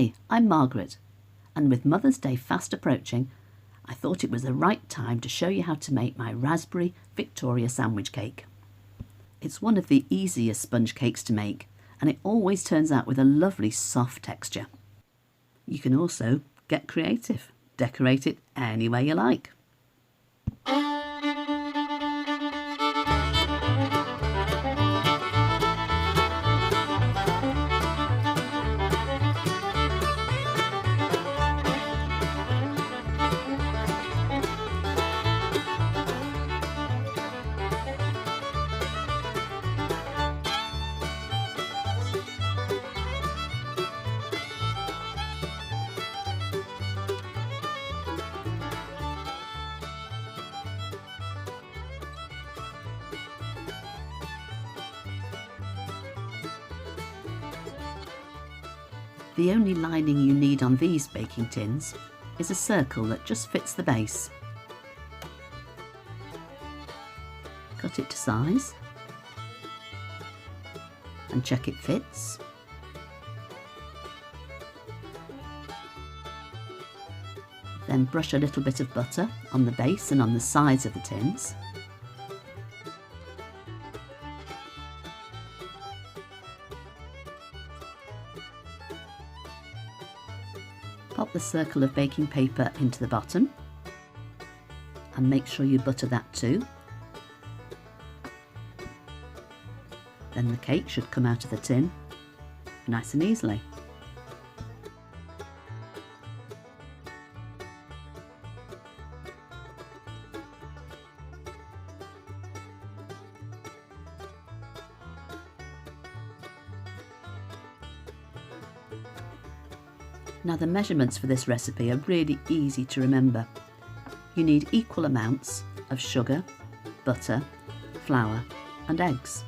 Hi, I'm Margaret, and with Mother's Day fast approaching, I thought it was the right time to show you how to make my raspberry Victoria sandwich cake. It's one of the easiest sponge cakes to make, and it always turns out with a lovely soft texture. You can also get creative, decorate it any way you like. The only lining you need on these baking tins is a circle that just fits the base. Cut it to size and check it fits. Then brush a little bit of butter on the base and on the sides of the tins. Pop the circle of baking paper into the bottom and make sure you butter that too. Then the cake should come out of the tin nice and easily. Now the measurements for this recipe are really easy to remember. You need equal amounts of sugar, butter, flour and eggs.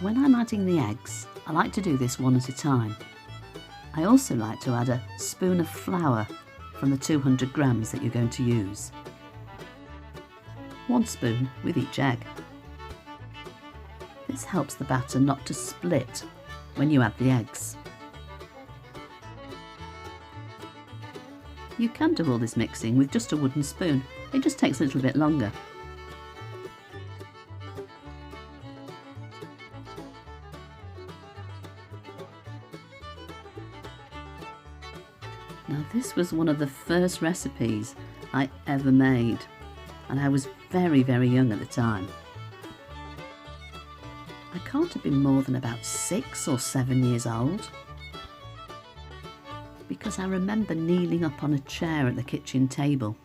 When I'm adding the eggs, I like to do this one at a time. I also like to add a spoon of flour from the 200 grams that you're going to use. 1 spoon with each egg. This helps the batter not to split when you add the eggs. You can do all this mixing with just a wooden spoon, it just takes a little bit longer. Now this was one of the first recipes I ever made, and I was very young at the time. I can't have been more than about 6 or 7 years old, because I remember kneeling up on a chair at the kitchen table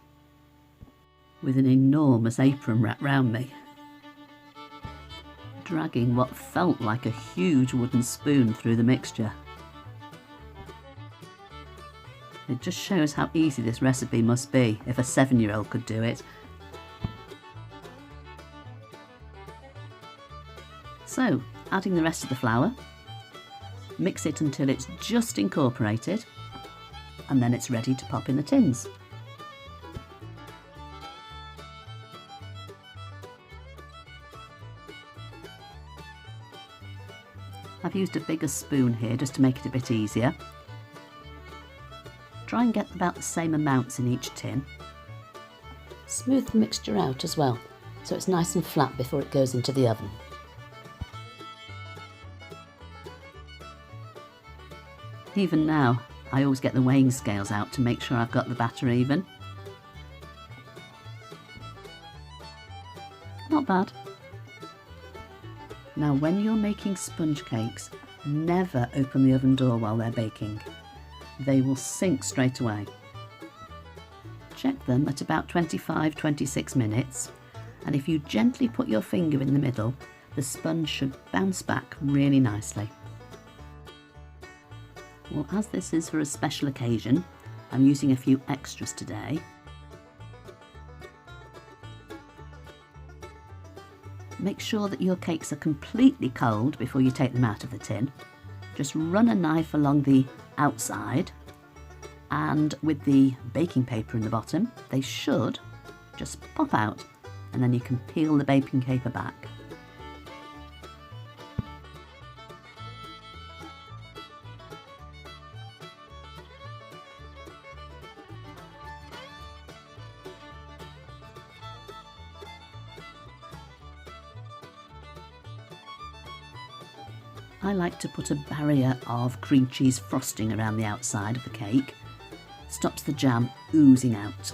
with an enormous apron wrapped round me, dragging what felt like a huge wooden spoon through the mixture. It just shows how easy this recipe must be if a 7-year-old could do it. So, adding the rest of the flour, mix it until it's just incorporated, and then it's ready to pop in the tins. I've used a bigger spoon here just to make it a bit easier. Try and get about the same amounts in each tin. Smooth the mixture out as well, so it's nice and flat before it goes into the oven. Even now, I always get the weighing scales out to make sure I've got the batter even. Not bad. Now when you're making sponge cakes, never open the oven door while they're baking. They will sink straight away. Check them at about 25-26 minutes, and if you gently put your finger in the middle, the sponge should bounce back really nicely. Well, as this is for a special occasion, I'm using a few extras today. Make sure that your cakes are completely cold before you take them out of the tin. Just run a knife along the outside, and with the baking paper in the bottom, they should just pop out, and then you can peel the baking paper back. I like to put a barrier of cream cheese frosting around the outside of the cake. Stops the jam oozing out.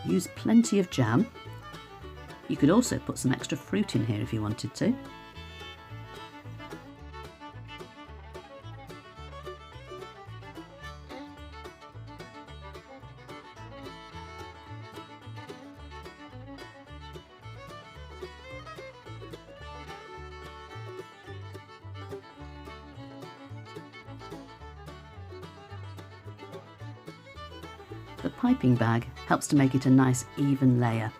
Use plenty of jam. You could also put some extra fruit in here if you wanted to. The piping bag helps to make it a nice even layer.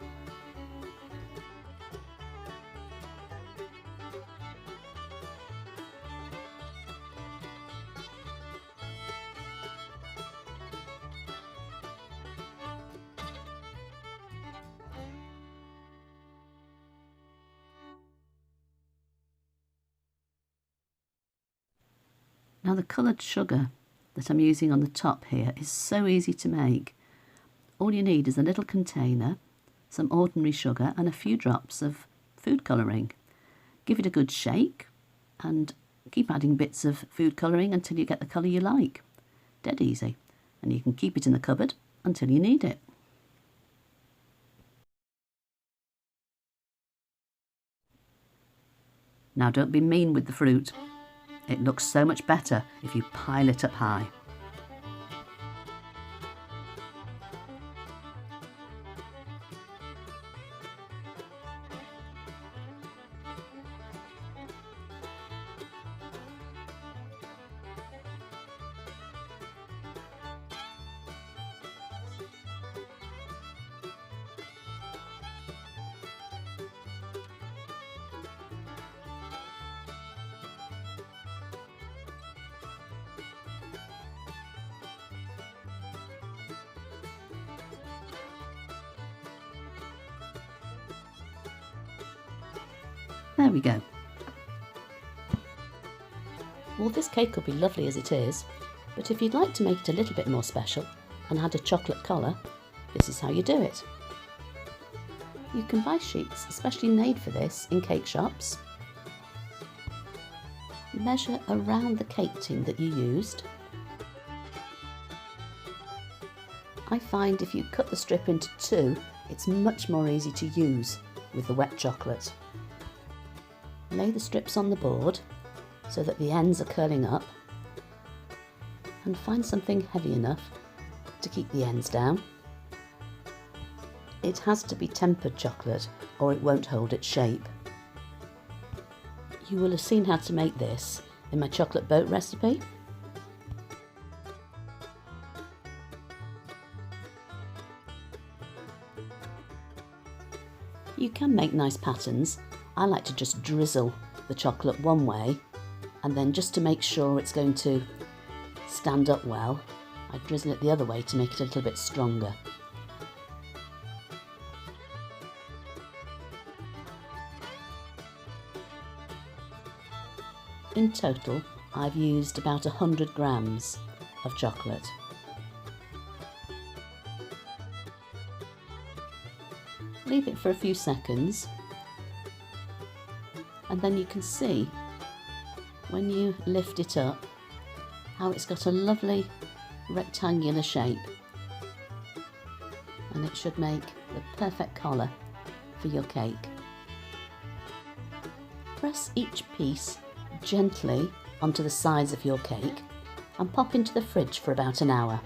Now the coloured sugar that I'm using on the top here is so easy to make. All you need is a little container, some ordinary sugar and a few drops of food colouring. Give it a good shake and keep adding bits of food colouring until you get the colour you like. Dead easy. And you can keep it in the cupboard until you need it. Now don't be mean with the fruit. It looks so much better if you pile it up high. There we go. Well, this cake will be lovely as it is, but if you'd like to make it a little bit more special and add a chocolate collar, this is how you do it. You can buy sheets especially made for this in cake shops. Measure around the cake tin that you used. I find if you cut the strip into two, it's much more easy to use with the wet chocolate. Lay the strips on the board so that the ends are curling up, and find something heavy enough to keep the ends down. It has to be tempered chocolate or it won't hold its shape. You will have seen how to make this in my chocolate boat recipe. You can make nice patterns. I like to just drizzle the chocolate one way, and then just to make sure it's going to stand up well, I drizzle it the other way to make it a little bit stronger. In total, I've used about 100 grams of chocolate. Leave it for a few seconds, and then you can see when you lift it up how it's got a lovely rectangular shape, and it should make the perfect collar for your cake. Press each piece gently onto the sides of your cake and pop into the fridge for about an hour.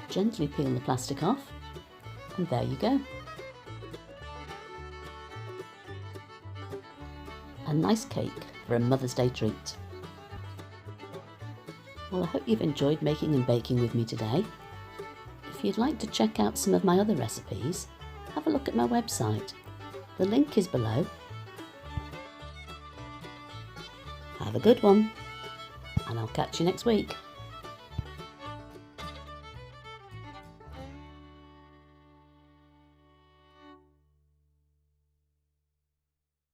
Gently peel the plastic off, and there you go. A nice cake for a Mother's Day treat. Well, I hope you've enjoyed making and baking with me today. If you'd like to check out some of my other recipes, have a look at my website. The link is below. Have a good one, and I'll catch you next week.